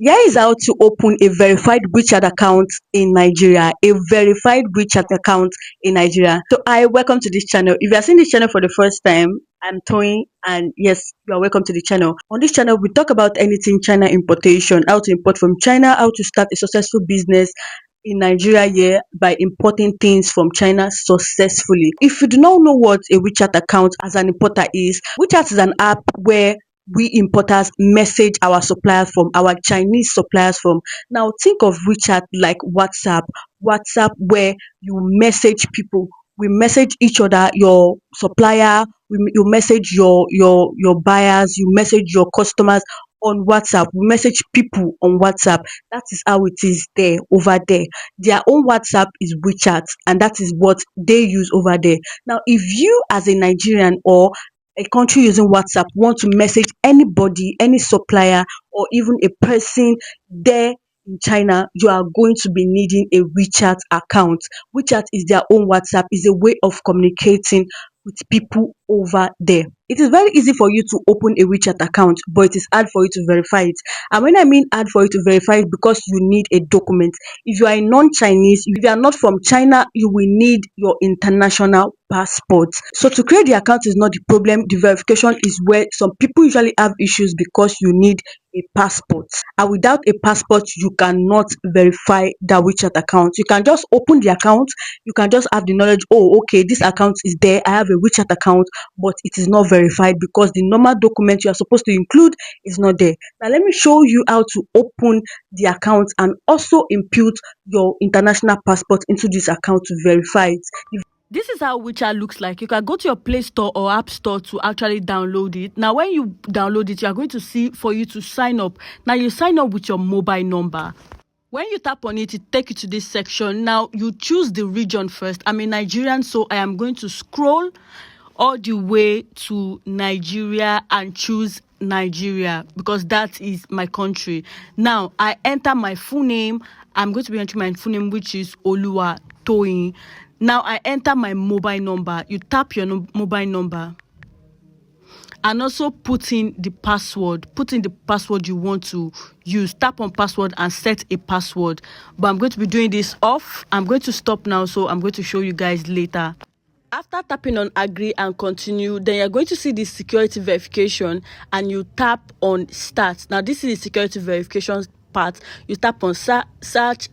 Here is how to open a verified WeChat account in Nigeria. A verified WeChat account in Nigeria. So I welcome to this channel. If you are seeing this channel for the first time, I'm Toyin, and yes, you are welcome to the channel. On this channel, we talk about anything China importation, how to import from China, how to start a successful business in Nigeria here by importing things from China successfully. If you do not know what a WeChat account as an importer is, WeChat is an app where we importers message our suppliers from, our Chinese suppliers from. Now think of WeChat like WhatsApp where you message people. We message each other, your supplier, you message your buyers, you message your customers on WhatsApp. We message people on WhatsApp. That is how it is there over there. Their own WhatsApp is WeChat, and that is what they use over there. Now, if you as a Nigerian or a country using WhatsApp want to message anybody, any supplier, or even a person there in China, you are going to be needing a WeChat account. WeChat is their own WhatsApp, is a way of communicating with people over there. It is very easy for you to open a WeChat account, but it is hard for you to verify it. And when I mean hard for you to verify it, because you need a document. If you are a non-Chinese, if you are not from China, you will need your international passport. So to create the account is not the problem. The verification is where some people usually have issues because you need a passport. And without a passport, you cannot verify that WeChat account. You can just open the account. You can just have the knowledge, oh, okay, this account is there. I have a WeChat account, but it is not verified because the normal document you are supposed to include is not there. Now, let me show you how to open the account and also impute your international passport into this account to verify it. This is how WeChat looks like. You can go to your Play Store or App Store to actually download it. Now, when you download it, you are going to see for you to sign up. Now, you sign up with your mobile number. When you tap on it, it takes you to this section. Now, you choose the region first. I'm a Nigerian, so I am going to scroll all the way to Nigeria and choose Nigeria because that is my country. Now, I enter my full name. I'm going to be entering my full name, which is Oluwa Toyin. Now, I enter my mobile number. You tap your mobile number and also put in the password. Put in the password you want to use. Tap on password and set a password. But I'm going to be doing this off. I'm going to stop now, so I'm going to show you guys later. After tapping on agree and continue, then you're going to see this security verification and you tap on start. Now, this is the security verification part. You tap on start,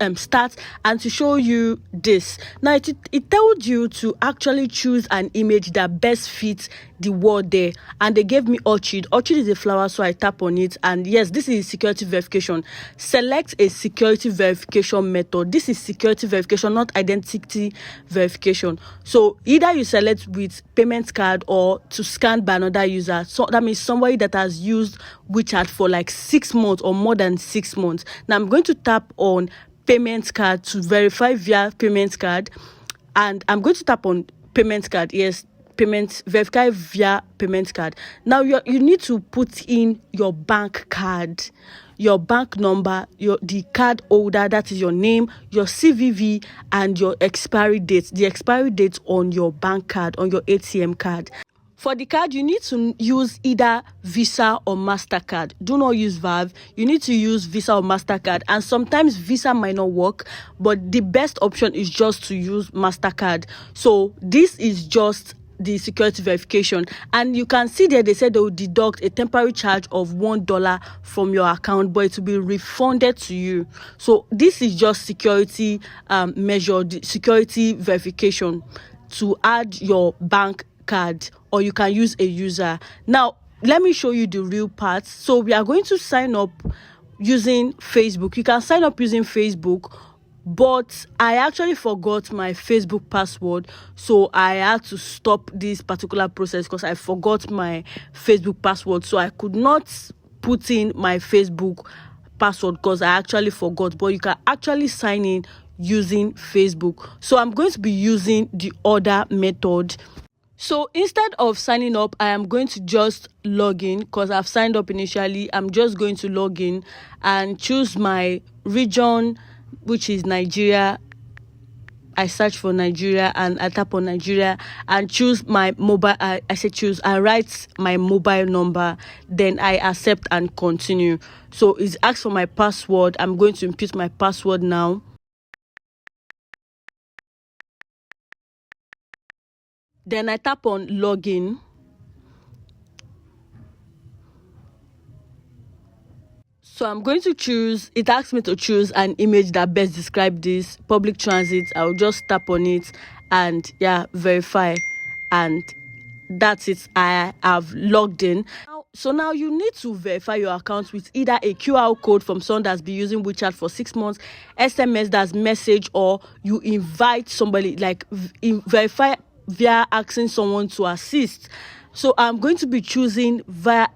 and to show you this. Now, it told you to actually choose an image that best fits the word there, and they gave me orchid. Orchid is a flower, so I tap on it, and yes, this is security verification. Select a security verification method. This is security verification, not identity verification. So either you select with payment card or to scan by another user. So that means somebody that has used WeChat for like 6 months or more than 6 months. Now I'm going to tap on payment card to verify via payment card, and I'm going to tap on payment card. Yes, payment, verify via payment card. Now you need to put in your bank card, your bank number, the card holder, that is your name, your CVV, and your expiry date. The expiry date on your bank card, on your ATM card. For the card, you need to use either Visa or MasterCard. Do not use Valve. You need to use Visa or MasterCard. And sometimes Visa might not work, but the best option is just to use MasterCard. So this is just the security verification, and you can see there they said they will deduct a temporary charge of $1 from your account, but it will be refunded to you. So this is just security measure, the security verification to add your bank card, or you can use a user. Now let me show you the real part. So we are going to sign up using Facebook. You can sign up using Facebook, but I actually forgot my Facebook password, so I had to stop this particular process because I forgot my Facebook password. So I could not put in my Facebook password because I actually forgot. But you can actually sign in using Facebook. So I'm going to be using the other method. So instead of signing up, I am going to just log in because I've signed up initially. I'm just going to log in and choose my region, which is Nigeria, I search for Nigeria and I tap on Nigeria and choose my mobile. I say choose. I write my mobile number. Then I accept and continue. So it's asked for my password. I'm going to input my password now. Then I tap on login. So I'm going to choose, it asks me to choose an image that best describe this public transit. I'll just tap on it and yeah, verify, and that's it. I have logged in. So now you need to verify your account with either a QR code from someone that's been using WeChat for 6 months, SMS that's message, or you invite somebody, like verify via asking someone to assist. So I'm going to be choosing via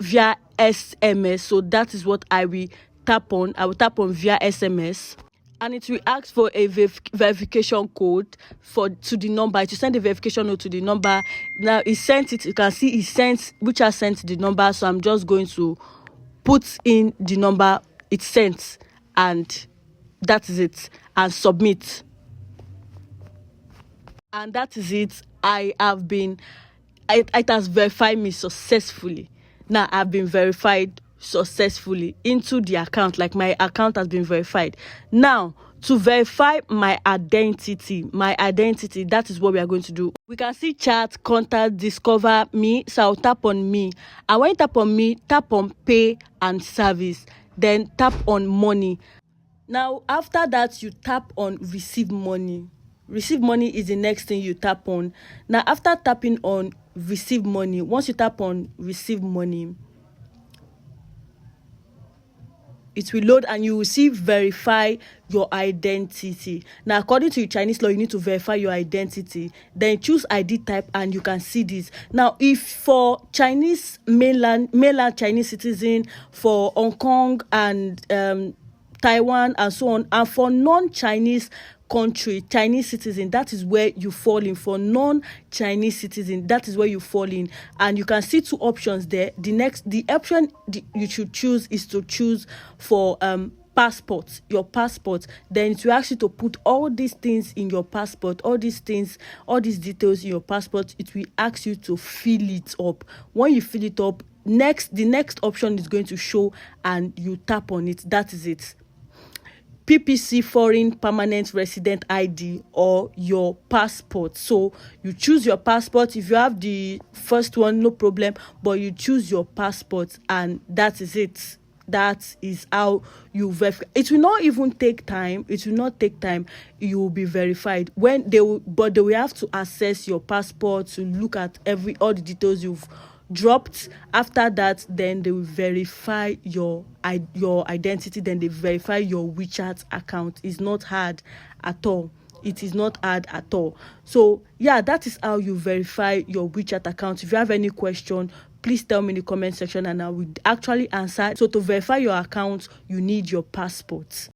SMS. So that is what I will tap on. I will tap on via SMS. And it will ask for a verification code to the number. To send a verification code to the number. Now it sent it. You can see it sent, which has sent the number. So I'm just going to put in the number it sent, and that is it, and submit. And that is it. It has verified me successfully. Now I've been verified successfully into the account, like my account has been verified. Now to verify my identity, that is what we are going to do. We can see chat, contact, discover me. So I'll tap on me, and when you tap on me, tap on pay and service, then tap on money. Now after that, you tap on receive money. Receive money is the next thing you tap on. Now after tapping on receive money, once you tap on receive money, it will load and you will see verify your identity. Now according to Chinese law, you need to verify your identity, then choose ID type, and you can see this. Now if for Chinese mainland Chinese citizen, for Hong Kong and Taiwan and so on, and for non-Chinese country, Chinese citizen, that is where you fall in. For non-Chinese citizen, that is where you fall in. And you can see two options there. The option you should choose is to choose for passport, your passport. Then it will ask you to put all these things in your passport, all these details in your passport. It will ask you to fill it up. When you fill it up, the next option is going to show, and you tap on it. That is it. PPC, foreign permanent resident ID, or your passport. So you choose your passport. If you have the first one, no problem, but you choose your passport, and that is it. That is how you verify. It will not even take time. It will not take time. You will be verified but they will have to access your passport to look at all the details you've dropped. After that, then they will verify your identity. Then they verify your WeChat account. It's not hard at all. It is not hard at all. So yeah, that is how you verify your WeChat account. If you have any question, please tell me in the comment section and I will actually answer. So to verify your account, you need your passport.